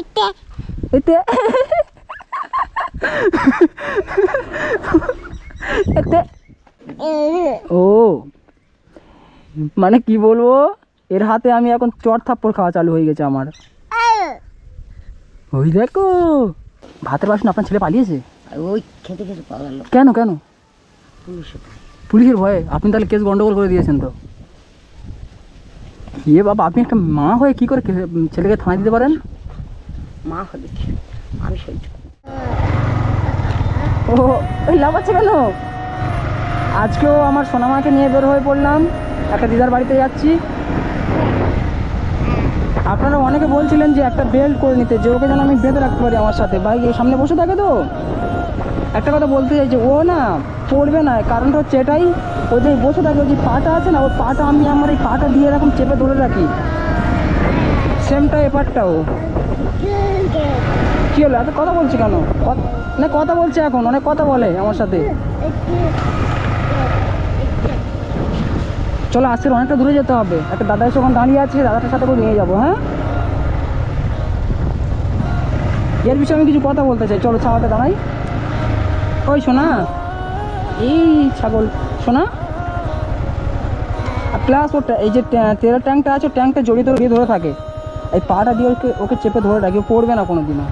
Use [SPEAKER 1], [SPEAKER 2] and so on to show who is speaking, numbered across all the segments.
[SPEAKER 1] এতে এতে ও মানে কি বলবো, এর হাতে আমি এখন চট থাপ্পড় খাওয়া চালু হয়ে গেছে আমার। ওই দেখো ভাতের বাসন আপনার ছেলে পালিয়েছে।
[SPEAKER 2] ওই খেতে খেতে পালালো।
[SPEAKER 1] কেন কেন? পুলিশের ভয়ে? আপনি তাহলে কেস গন্ডগোল করে দিয়েছেন তো। ইয়ে বাবা, আপনি একটা মা হয়ে কি করে ছেলেকে থানায় দিতে পারেন?
[SPEAKER 2] মা হবে আমি সহ্য।
[SPEAKER 1] ও ওই লাফাচ্ছে কেন? আজকেও আমার সোনামাকে নিয়ে বের হয়ে পড়লাম, একটা দিদার বাড়িতে যাচ্ছি। আপনারা অনেকে বলছিলেন যে একটা বেল্ট করে নিতে, যে ওকে যেন আমি বেঁধে রাখতে পারি আমার সাথে, বাইকের সামনে বসে থাকে। তো একটা কথা বলতে চাই যে ও না পড়বে না, কারণটা হচ্ছে এটাই, ও যে বসে থাকে, ওই যে পাটা আছে না, ওর পাটা আমি আমার এই পাটা দিয়ে এরকম চেপে ধরে রাখি, সেমটা এপারটাও। কি হলো এত কথা বলছি কেন? না কথা বলছে এখন, অনেক কথা বলে আমার সাথে। চলো আজকের অনেকটা দূরে যেতে হবে, একটা দাদা এসে ওখানে দাঁড়িয়ে আছে, দাদাটার সাথে করে নিয়ে যাবো। হ্যাঁ, এর বিষয়ে আমি কিছু কথা বলতে চাই, চলো ছাওয়াতে দাঁড়াই। ওই শোনা, এই ছাগল শোনা, প্লাস ওটা এই যে তেলের ট্যাঙ্কটা আছে, ট্যাঙ্কটা জড়িয়ে ধরে থাকে, এই পাটা দিয়ে ওকে চেপে ধরে রাখি, ও পড়বে না কোনো দিনও।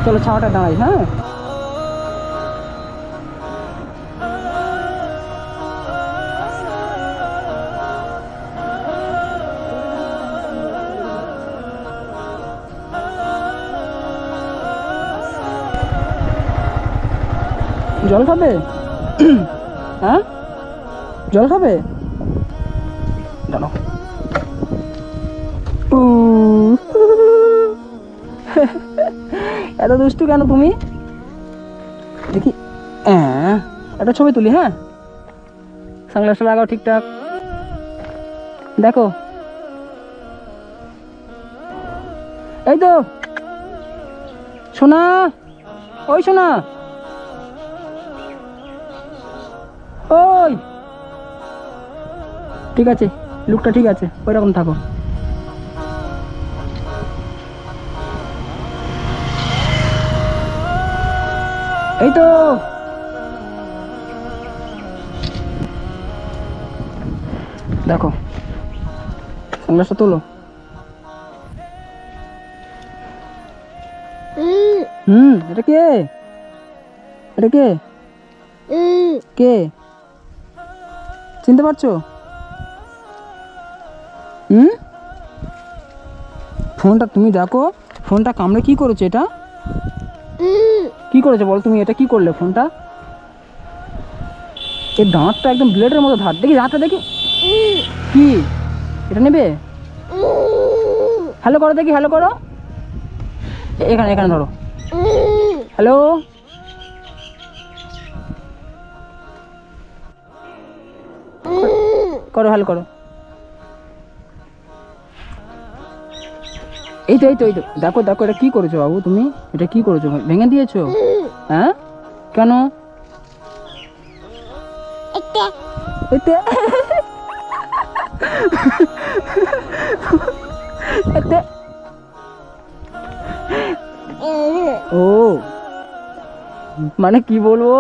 [SPEAKER 1] চলো ছাওয়াটা দাঁড়াই। হ্যাঁ, জল খাবে? হ্যাঁ জল খাবে? জানো এত দুষ্টু কেন তুমি? দেখি একটা ছবি তুলি। হ্যাঁ, সানগ্লাসটা লাগাও ঠিকঠাক, দেখো। এই তো সোনা, ওই সোনা, ওই ঠিক আছে, লুকটা ঠিক আছে, ওই রকম থাকো। এই তো দেখো, সানগ্লাসটা তোলো। এটা কে? এটা কে? কে চিনতে পারছো? ফোনটা তুমি দেখো, ফোনটা কামড়ে কি করেছে? এটা কি করেছে বলো তুমি? এটা কি করলে ফোনটা? এই দাঁতটা একদম ব্লেডের মতো ধার, দেখি দাঁতটা দেখি। কি এটা নেবে? হ্যালো করো দেখি, হ্যালো করো, এখানে এখানে ধরো, হ্যালো। করো, হ্যালো করো। এই তো এই তো এই তো, দেখো দেখো, এটা কি করেছো বাবু তুমি? এটা কি করেছো? ভেঙে দিয়েছো? হ্যাঁ কেন? এতে এতে ও মানে কি বলবো,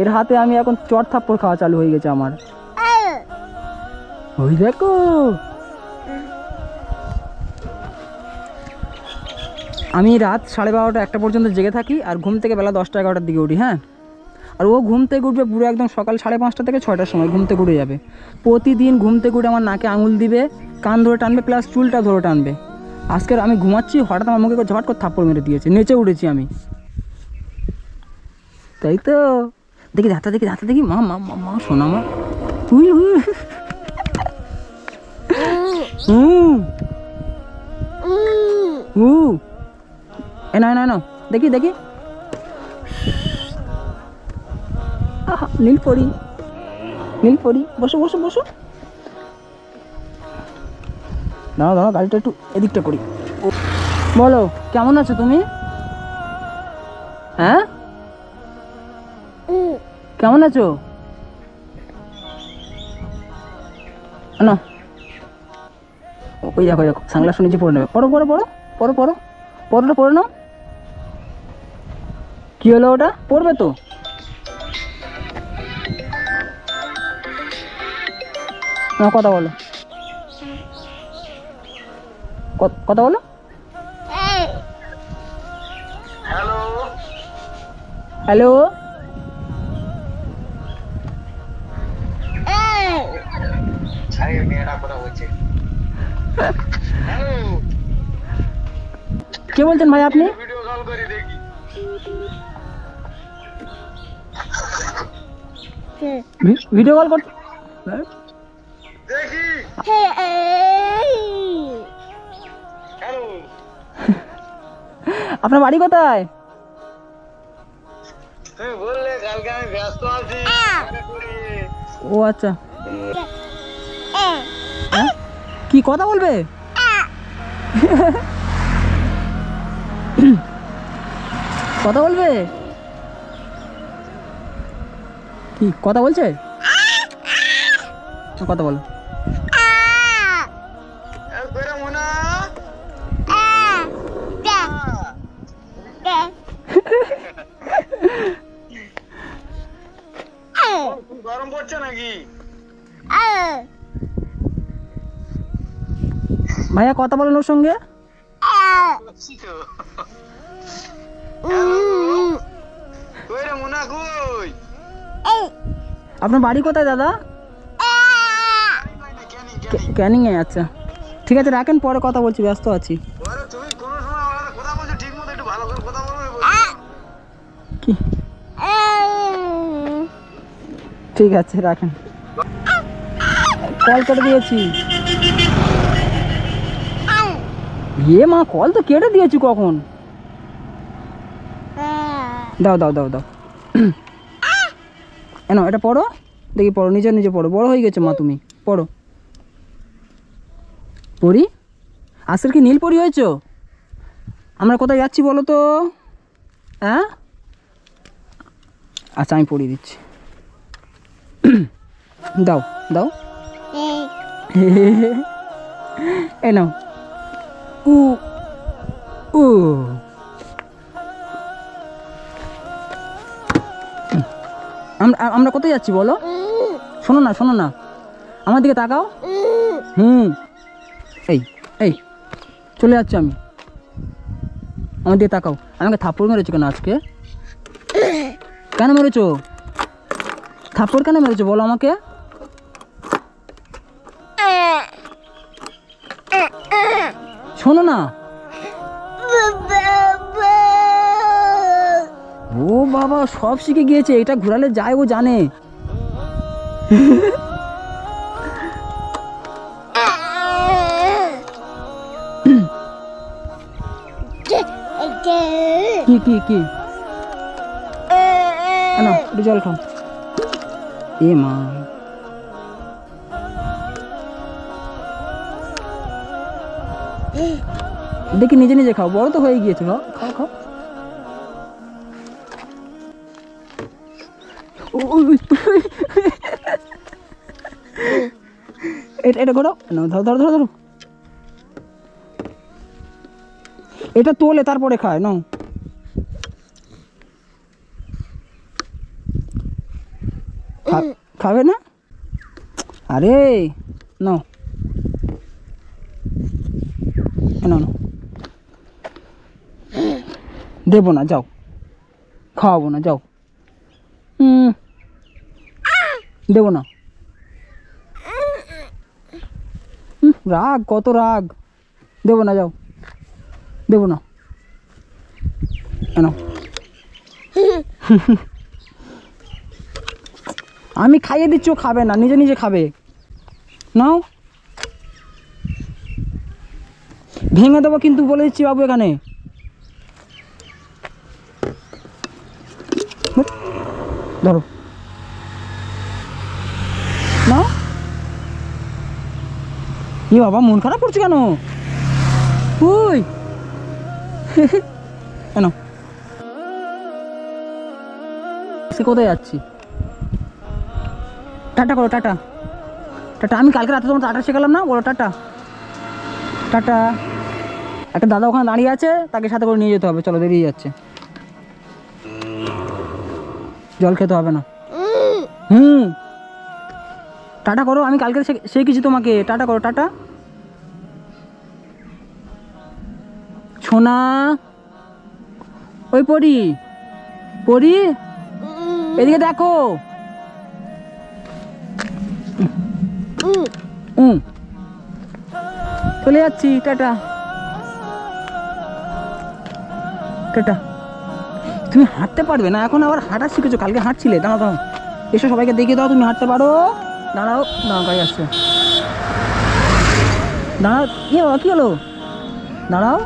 [SPEAKER 1] এর হাতে আমি এখন চট থাপ্পড় খাওয়া চালু হয়ে গেছে আমার। ওই দেখো, আমি রাত 12:30 1টা পর্যন্ত জেগে থাকি, আর ঘুম থেকে বেলা 10টা 11টার দিকে উঠি। হ্যাঁ, আর ও ঘুম থেকে উঠবে পুরো একদম সকাল 5:30 থেকে 6টার সময় ঘুম থেকে উঠে যাবে। প্রতিদিন ঘুম থেকে উঠে আমার নাকে আঙুল দিবে, কান ধরে টানবে, প্লাস চুলটা ধরে টানবে। আজকের আমি ঘুমাচ্ছি, হঠাৎ আমার মুখে ঝপাট করে থাপ্পড় মেরে দিয়েছে, নেচে উঠেছি আমি। তাই তো, দেখি দাঁতটা দেখি, দাঁতটা দেখি। মা মা মা শোনা মা, তুই না না না, দেখি দেখি, নীলপরি, নীলপরি, বসো বসো বসো। দাঁড়াও দাঁড়াও, গাড়িটা একটু এদিকটা করি। বলো কেমন আছো তুমি? হ্যাঁ কেমন আছো? না ওই দেখো দেখো, সানগ্লাস নিচে পড়ে নেবে, পড়ো পড়ো পড়ো পড়ো পড়ো, পড়োটা পড়ে নাও। কি হলো ওটা? পড়বে তো। না, কথা বলো, কথা বলো।
[SPEAKER 3] হ্যালো
[SPEAKER 1] হ্যালো,
[SPEAKER 3] ছাড়ি মেয়েরা কথা বলছে। হ্যালো,
[SPEAKER 1] কে বলছেন ভাই আপনি?
[SPEAKER 3] ভিডিও কল করি দেখি।
[SPEAKER 1] ভিডিও কল করতে?
[SPEAKER 3] দেখি। হ্যালো,
[SPEAKER 1] আপনার বাড়ি কোথায়?
[SPEAKER 3] তুমি বললে কালকে আমি ব্যস্ত আছি।
[SPEAKER 1] ও আচ্ছা, হ্যাঁ? কি কথা বলবে? কথা বলবে? কি কথা বলছে? কথা বলো।
[SPEAKER 3] কইরা মোনা গরম পড়ছে নাকি?
[SPEAKER 1] ভাইয়া কথা বলেন ওর সঙ্গে।
[SPEAKER 3] কইরা মোনা কই?
[SPEAKER 1] আপনার বাড়ি কোথায় দাদা? ক্যানিং এ। আচ্ছা ঠিক আছে, রাখেন, পরে কথা বলছি, ব্যস্ত আছি।
[SPEAKER 3] তুমি কোনো সময় আমার সাথে কথা বলছো ঠিক মতো, একটু ভালো করে কথা বলবে।
[SPEAKER 1] কি? ঠিক আছে, রাখেন, কল কেটে দিয়েছি। ইয়ে মা, কল তো কেটে দিয়েছি কখন। দাও দাও দাও দাও। এনো এটা পড়ো, দেখি পড়ো, নিজে নিজে পড়ো, বড় হয়ে গেছে মা তুমি, পড়ো। পড়ি? আজকের কি নীল পরি হয়েছ? আমরা কোথায় যাচ্ছি বলো তো? হ্যাঁ আচ্ছা, আমি পড়িয়ে দিচ্ছি। দাও দাও। এ নাও। উ উ আমরা কোথায় যাচ্ছি বলো? শোনো না, শোনো না, আমার দিকে তাকাও। এই এই চলে যাচ্ছি আমি, আমার দিকে তাকাও। আমাকে থাপ্পড় মেরেছো কেন আজকে? কেন মেরেছো? থাপ্পড় কেন মেরেছো বলো আমাকে? শোনো না। ও বাবা, সব শিখে গিয়েছে, এটা ঘোরালে যায়, ও জানে। কি কি কি? না, একটু জল খাও। এ মা, দেখি নিজে নিজে খাও, বড় তো হয়ে গিয়েছে, খাও খাও খাও। এটা করো, ধরো ধরো ধরো ধরো। এটা তোলে তারপরে খায়, নাও। খাবে না? আরে নাও নাও নাও। দেবো না, যাও, খাওয়াবো না, যাও। দেবো না। রাগ, কত রাগ। দেবো না, যাও, দেবো না। আমি খাইয়ে দিচ্ছি, ও খাবে না, নিজে নিজে খাবে। নাও, ভেঙে দেবো কিন্তু, বলে দিচ্ছি বাবু। এখানে ধরো, নাও। ই বাবা, মন খারাপ করছে কেন? ওই কেন? সে কোথায় যাচ্ছি? টাটা করো, টাটা টাটা। আমি কালকে রাতে তোমার টাটা শেখালাম না, বলো টাটা। টাটা। একটা দাদা ওখানে দাঁড়িয়ে আছে, তাকে সাথে করে নিয়ে যেতে হবে। চলো, দেরিয়ে যাচ্ছে। জল খেতে হবে না। টাটা করো, আমি কালকে শিখেছি তোমাকে। টাটা করো, টাটা। সোনা, ওই পড়ি পড়ি, এদিকে দেখো। চলে যাচ্ছি, টাটা টাটা। তুমি হাঁটতে পারবে না এখন, আবার হাঁটা শিখেছো, কালকে হাঁটছিলে। দাঁড়াও দাঁড়াও, এসো সবাইকে দেখিয়ে দাও তুমি হাঁটতে পারো। দাঁড়াও দাঁড়াও, গাড়ি আসছে। দাঁড়াও, কি বাবা, কি হলো? দাঁড়াও,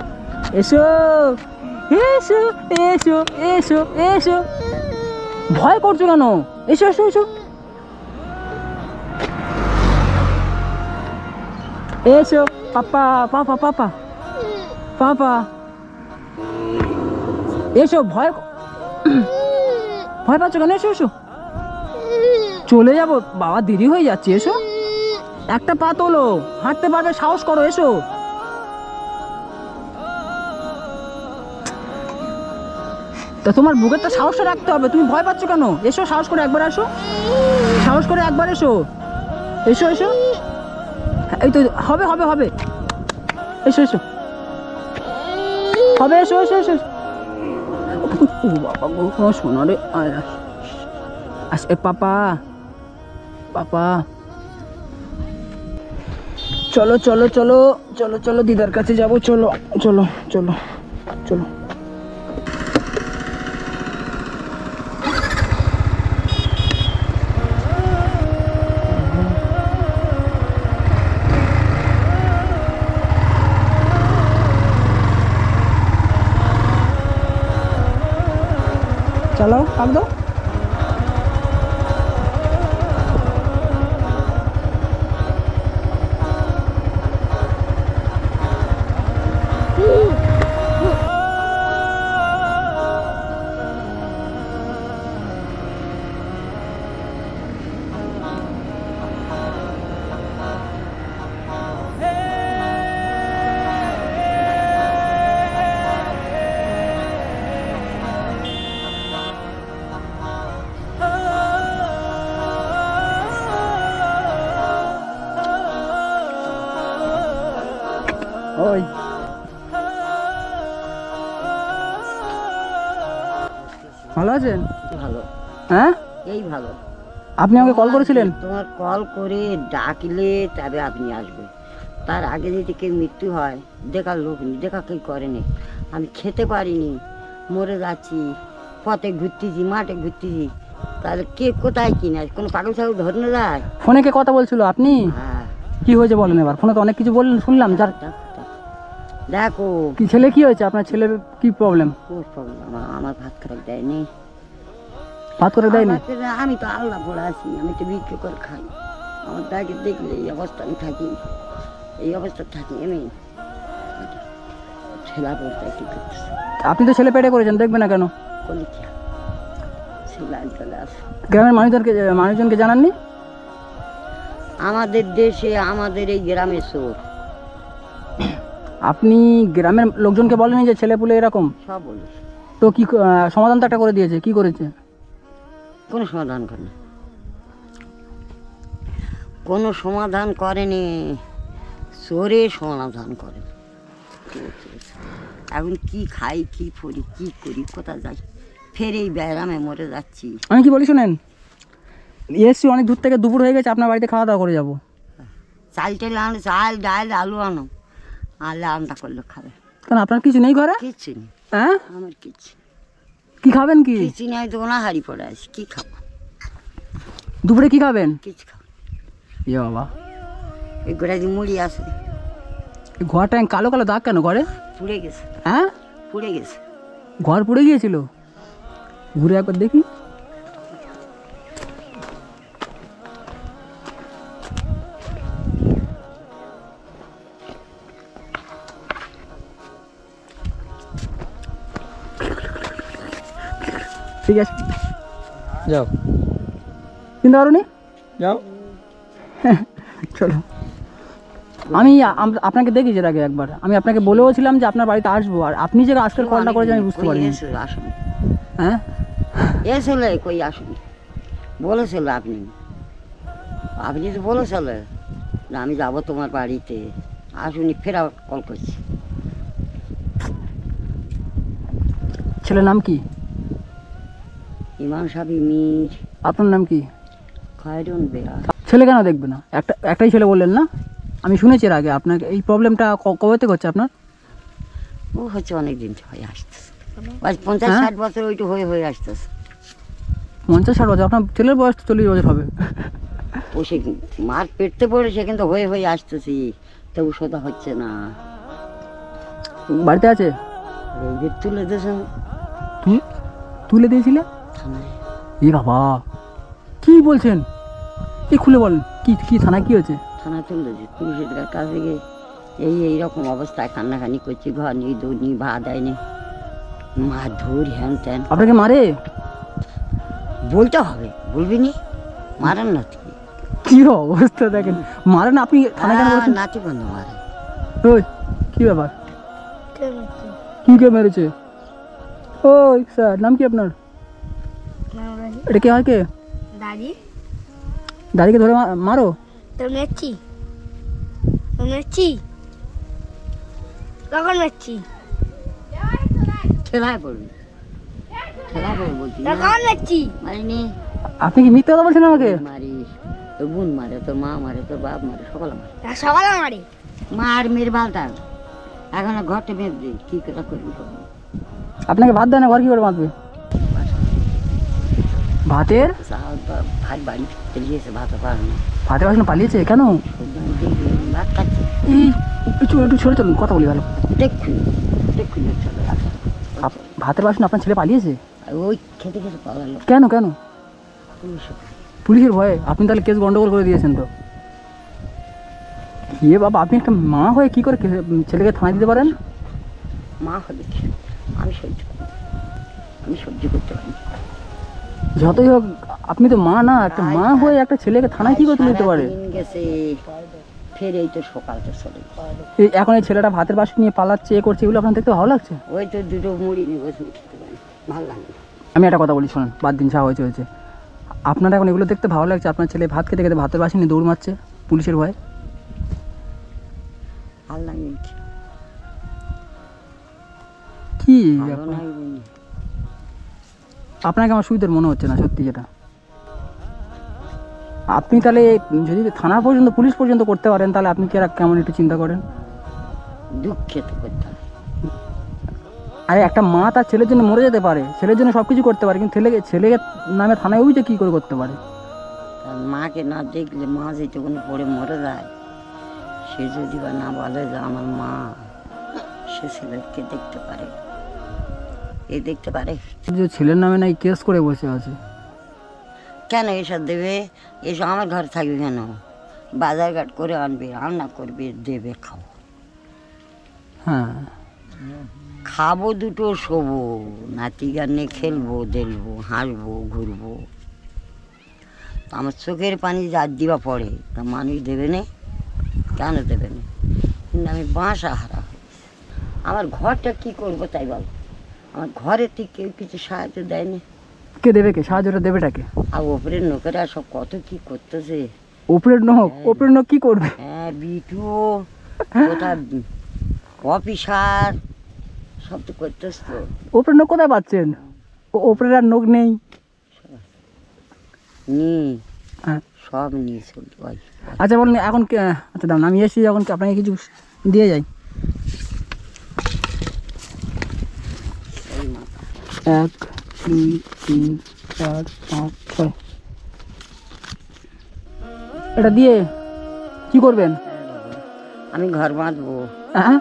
[SPEAKER 1] এসো এসো এসো এসো এসো। ভয় করছো কেন? এসো এসো এসো এসো। পাপা পাপা পাপা পাপা, এসো। ভয় পাচ্ছ কেন? এসো এসো। চলে যাবো বাবা, দেরি হয়ে যাচ্ছে। এসো, একটা পা তোলো, হাঁটতে পারবে, সাহস করো, এসো। তা তোমার বুকেরটা সাহসটা রাখতে হবে, তুমি ভয় পাচ্ছ কেন? এসো, সাহস করে একবার এসো, সাহস করে একবার এসো। এসো এসো, এই তো হবে হবে হবে। এসো এসো, হবে, এসো এসো এসো। ও বাবা গো, শোনো রে। পাপা পাপা, চলো চলো চলো চলো চলো, দিদার কাছে যাবো। চলো চলো চলো চলো। চালাও, কাক দাও। ওই ভালো আছেন?
[SPEAKER 2] ভালো,
[SPEAKER 1] হ্যাঁ,
[SPEAKER 2] এই ভালো।
[SPEAKER 1] আপনি আমাকে কল করেছিলেন?
[SPEAKER 2] তোমার কল করে ডাকলে তবে আপনি আসবে। তার আগে যদি কেউ মৃত্যু হয়, দেখার লোক নেই, দেখা কেউ করেনি। আমি খেতে পারিনি, মরে যাচ্ছি, পথে ঘুরতেছি, মাঠে ঘুরতেছি। তাহলে কে কোথায় কিনে, কোনো পাগল ছাগল ধরে না যায়?
[SPEAKER 1] ফোনে কে কথা বলছিল আপনি?
[SPEAKER 2] হ্যাঁ,
[SPEAKER 1] কি হয়েছে বলেন এবার? ফোনে তো অনেক কিছু বললেন, শুনলাম। যার
[SPEAKER 2] দেখো
[SPEAKER 1] কি ছেলে, কি হয়েছে আপনার ছেলের? কি প্রবলেম?
[SPEAKER 2] কোন প্রবলেম? আমার ভাত খারাপ দেয়নি।
[SPEAKER 1] ভাত করে দেয়নি?
[SPEAKER 2] আমি তো আল্লাহ পড়ে আছি, আমি তো বিক্রি করে খাই। আমার দাকে দেখলে এই অবস্থা আমি থাকি, এই অবস্থা থাকি আমি। ছেলা পড়তে কি করতেছে?
[SPEAKER 1] আপনি তো ছেলে পেটে করেছেন, দেখবে না কেন?
[SPEAKER 2] করলে কি ছেলা চলে আসে।
[SPEAKER 1] গ্রামের মানুষজনকে জানাননি?
[SPEAKER 2] আমাদের দেশে, আমাদের এই গ্রামে চোর।
[SPEAKER 1] আপনি গ্রামের লোকজনকে বলেনি যে ছেলে পুলে এরকম?
[SPEAKER 2] সব বলিস।
[SPEAKER 1] তো কি সমাধান তো একটা করে দিয়েছে, কি করেছে?
[SPEAKER 2] কোনো সমাধান করেনি, কোনো সমাধান করেনি। চোরে সমাধান করে। এখন কি খাই, কি পড়ি, কি করি, কোথায় যাই? ফের এই ব্যায়ামে মরে যাচ্ছি।
[SPEAKER 1] আমি কি বলি শোনেন, এসছি অনেক দূর থেকে, দুপুর হয়ে গেছে, আপনার বাড়িতে খাওয়া দাওয়া করে যাবো।
[SPEAKER 2] চাল টাল আনো, চাল ডাল আলু আনো, আনলে আন্ডা করলে খাবে।
[SPEAKER 1] কেন আপনার কিছু নেই ঘরে?
[SPEAKER 2] কিচ্ছু নেই
[SPEAKER 1] হ্যাঁ,
[SPEAKER 2] আমার, কিচ্ছু
[SPEAKER 1] কি খাবেন? কি
[SPEAKER 2] কিচ্ছু নেই, তো না হাড়ি পড়ে আছি, কি খাবো?
[SPEAKER 1] দুপুরে কি খাবেন?
[SPEAKER 2] কিছু খাবো।
[SPEAKER 1] ইয়ে বাবা,
[SPEAKER 2] এই গোড়া যে মুড়ি আছে,
[SPEAKER 1] এই ঘরটা কালো কালো দাগ কেন ঘরে?
[SPEAKER 2] পুড়ে গেছে,
[SPEAKER 1] হ্যাঁ,
[SPEAKER 2] পুড়ে গেছে।
[SPEAKER 1] ঘর পুড়ে গিয়েছিল? ঘুরে একবার দেখি। ঠিক আছে, যাও, চিন্তা করো নি, যাও। চলো। আমি আপনাকে দেখেছি এর আগে একবার, আমি আপনাকে বলেও ছিলাম যে আপনার বাড়িতে আসবো, আর আপনি যে আজকের কলটা করেছেন আমি বুঝতে পারিনি।
[SPEAKER 2] আসুন,
[SPEAKER 1] হ্যাঁ
[SPEAKER 2] এসেছিল কই আসুন, বলেছিল আপনি, আপনি তো বলেছিল যে আমি যাবো তোমার বাড়িতে, আসুনি, ফের আবার কল করছি।
[SPEAKER 1] ছেলের নাম কি?
[SPEAKER 2] ইমাম সাহেব মির।
[SPEAKER 1] আপনার নাম কি?
[SPEAKER 2] খয়রুন বেয়া।
[SPEAKER 1] ছেলে কেন দেখবে না? একটাই ছেলে বললেন না? আমি শুনেছি এর আগে। আপনাকে এই প্রবলেমটা কবে থেকে হচ্ছে আপনার?
[SPEAKER 2] ও হচ্ছে অনেক দিন হয়ে আসতেছে, 50-60 বছর ওইটু হয়ে আসতেছে।
[SPEAKER 1] 50-60 বছর? আপনার ছেলের বয়স তো 40 বছর হবে।
[SPEAKER 2] ও সে মার পেটতে পড়ে সে কিন্তু হয়ে আসতেছি, তবু সোজা হচ্ছে না।
[SPEAKER 1] বাড়িতে আছে?
[SPEAKER 2] এই যে তুলে দিয়েছেন
[SPEAKER 1] তুলে দিয়েছিলে?
[SPEAKER 2] থানায়।
[SPEAKER 1] এ বাবা, কি বলছেন? এই খুলে বলেন, কি কি থানায় কি হয়েছে?
[SPEAKER 2] থানায় তুলে দিয়েছে, পুলিশের কাছে গিয়ে এইরকম অবস্থায় কান্নাকানি করছি, ঘর নিয়ে দৌড় নিয়ে ভাত দেয়নি, মা ধর হ্যান ত্যান।
[SPEAKER 1] আপনাকে মারে?
[SPEAKER 2] বলতে হবে, বলবি নি? মারেন না তুই?
[SPEAKER 1] কি অবস্থা দেখেন, মারেন আপনি থানায় কেন বলছেন?
[SPEAKER 2] নাতি বন্ধু মারে।
[SPEAKER 1] ওই কি ব্যাপার, কি কে মেরেছে? ওই স্যার, নাম কি আপনার? এটা কে হয়? কে
[SPEAKER 4] দাদি?
[SPEAKER 1] দাদিকে ধরে মারো?
[SPEAKER 4] তোর মেরেছি, মেরেছি, কখন মেরেছি?
[SPEAKER 2] ঠেলায় পড়বি, ঠেলায় পড়বি বলছি না?
[SPEAKER 4] কখন মেরেছি?
[SPEAKER 2] মারিনি।
[SPEAKER 1] আপনি কি মিথ্যা কথা বলছেন আমাকে?
[SPEAKER 2] মারিস, তোর বোন মারে, তোর মা মারে, তোর বাপ মারে, সকলে মারে।
[SPEAKER 4] সকালে মারি
[SPEAKER 2] মার মেয়ের বালটা এখন ঘরটা বেঁধে দিই, কি করে করবি?
[SPEAKER 1] আপনাকে ভাত দেয় না, ঘর কি করে বাঁধবে? ভাতের
[SPEAKER 2] ভাত বাড়ি গিয়েছে, ভাত পারে না,
[SPEAKER 1] ভাতের বাসন পালিয়েছে কেন?
[SPEAKER 2] ভাত খাচ্ছে।
[SPEAKER 1] এই একটু সরে চলুন, কথা বলি ভালো।
[SPEAKER 2] দেখুন দেখুন চলে আসা,
[SPEAKER 1] ভাতের বাসন আপনার ছেলে পালিয়েছে?
[SPEAKER 2] ওই খেতে খেতে পাওয়া গেল।
[SPEAKER 1] কেন কেন?
[SPEAKER 2] পুলিশে।
[SPEAKER 1] পুলিশের ভয়ে? আপনি তাহলে কেস গন্ডগোল করে দিয়েছেন তো। এ বাবা, আপনি একটা মা হয়ে কি করে ছেলেকে থানায় দিতে পারেন?
[SPEAKER 2] মা হবে কি? আমি সহ্য করি, আমি সহ্য করতে পারি।
[SPEAKER 1] যতই হোক আপনি তো মা না, একটা মা হয়ে একটা ছেলেকে থানায় কি করে তুলে দিতে পারে?
[SPEAKER 2] সারাদিন গেছে, ফের এই তো সকালটা চলে গেছে।
[SPEAKER 1] এই এখন এই ছেলেটা ভাতের বাসন নিয়ে পালাচ্ছে, এ করছে, এগুলো আপনার দেখতে ভালো লাগছে?
[SPEAKER 2] ওই তো দুটো মুড়ি নিয়ে বসে খেতে পারি, ভালো লাগে না।
[SPEAKER 1] আমি একটা কথা বলি শোনেন, বাদ দিন, যা হয়েছে হয়েছে। আপনার এখন এগুলো দেখতে ভালো লাগছে? আপনার ছেলে ভাত খেতে খেতে ভাতের বাসন নিয়ে দৌড় মারছে পুলিশের ভয়ে?
[SPEAKER 2] ভালো লাগে না।
[SPEAKER 1] কি
[SPEAKER 2] ভালো
[SPEAKER 1] ব্যাপার?
[SPEAKER 2] লাগবে না।
[SPEAKER 1] আপনাকে আমার সুবিধার মনে হচ্ছে না সত্যি যেটা। আপনি তাহলে যদি থানা পর্যন্ত, পুলিশ পর্যন্ত করতে পারেন, তাহলে আপনি কেমন একটু চিন্তা করেন।
[SPEAKER 2] দুঃখে তো করতে হয়।
[SPEAKER 1] আরে একটা মা তার ছেলের জন্য মরে যেতে পারে, ছেলের জন্য সব কিছু করতে পারে, কিন্তু ছেলেকে নামে থানায় অভিযোগ কী করে করতে পারে?
[SPEAKER 2] তার মাকে না দেখলে মা যেটুকুন পড়ে মরে যায়, সে যদি বা না বলে যে আমার মা, সে ছেলেকে দেখতে পারে, এ দেখতে পারে।
[SPEAKER 1] যে ছেলের নামে নাই কেস করে বসে আছে।
[SPEAKER 2] কেন এসব দেবে? এসব আমার ঘরে থাকবে কেন? বাজার ঘাট করে আনবে, রান্না করবে, দেবে, খাবো।
[SPEAKER 1] হ্যাঁ,
[SPEAKER 2] খাবো দুটো, শোবো, নাতি গানে খেলবো, দেখবো, হাসবো, ঘুরবো। আমার চোখের পানি যার দিবা পড়ে, তা মানুষ দেবে না? কেন দেবে না? কিন্তু আমি বাসা হারা হয়েছি। আমার ঘরটা কি করবো তাই বল? আমার ঘরে থেকে কেউ কিছু সাহায্য দেয়নি।
[SPEAKER 1] কে দেবে? কে সাহায্যটা দেবেটাকে?
[SPEAKER 2] আর ওপরের লোকেরা সব কত কি করতেছে।
[SPEAKER 1] ওপরের নোক কি করবে?
[SPEAKER 2] হ্যাঁ, বিটু কোথা অফিসার সব তো করতেছ তো।
[SPEAKER 1] ওপরের নোক কোথায় পাচ্ছেন? ওপরের আর নোক নেই। হ্যাঁ,
[SPEAKER 2] সব নিয়ে চলি।
[SPEAKER 1] আচ্ছা বলুন এখন আচ্ছা দাম আমি এসেছি যখন, আপনাকে কিছু দিয়ে যাই। 1 2 3 4 5 6 এটা দিয়ে কি করবেন?
[SPEAKER 2] আমি ঘর বাঁধবো।
[SPEAKER 1] হ্যাঁ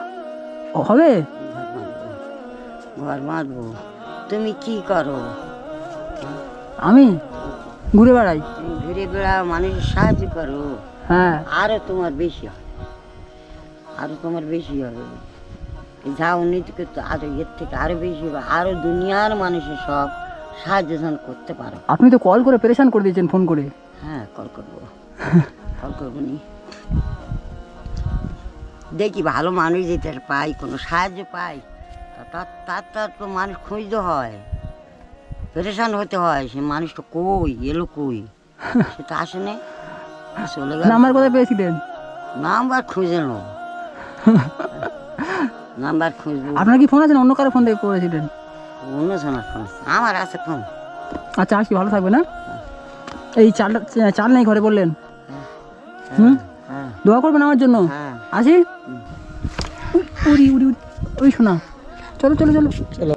[SPEAKER 1] হবে?
[SPEAKER 2] ঘর বাঁধবো। তুমি কি করো?
[SPEAKER 1] আমি ঘুরে বেড়াই।
[SPEAKER 2] তুমি ঘুরে বেড়াও, মানুষের সাহায্য করো।
[SPEAKER 1] হ্যাঁ,
[SPEAKER 2] আরো তোমার বেশি হবে, আরো তোমার বেশি হবে। যা উন্নতি করতো আরো এর থেকে আরো বেশি হবে, আরো দুনিয়ার মানুষের সব সাহায্য করতে পারো।
[SPEAKER 1] আপনি তো কল করে পেরেশান করে দিয়েছেন ফোন করে।
[SPEAKER 2] হ্যাঁ, কল করবো, কল করবো নি। দেখি ভালো মানুষ যেতে পাই, কোনো সাহায্য পাই, তার তো মানুষ খুঁজতে হয়, পরেশান হতে হয়। সে মানুষটা কই এলো, কই সে তো আসে না, চলে গেল।
[SPEAKER 1] নাম্বার কোথায় পেয়েছিলেন?
[SPEAKER 2] নাম্বার খুঁজে নো, নাম্বার খুঁজবো।
[SPEAKER 1] আপনার কি ফোন আছে না অন্য কারো ফোন থেকে করেছিলেন?
[SPEAKER 2] অন্য জনের ফোন আমার আছে ফোন।
[SPEAKER 1] আচ্ছা আসি, ভালো থাকবে না? এই চাল নেই ঘরে বললেন, হুম,
[SPEAKER 2] হ্যাঁ
[SPEAKER 1] দোয়া করবেন আমার জন্য।
[SPEAKER 2] হ্যাঁ।
[SPEAKER 1] আসি। উড়ি উড়ি উড়ি, ওই শোনা, চলো চলো চলো চলো।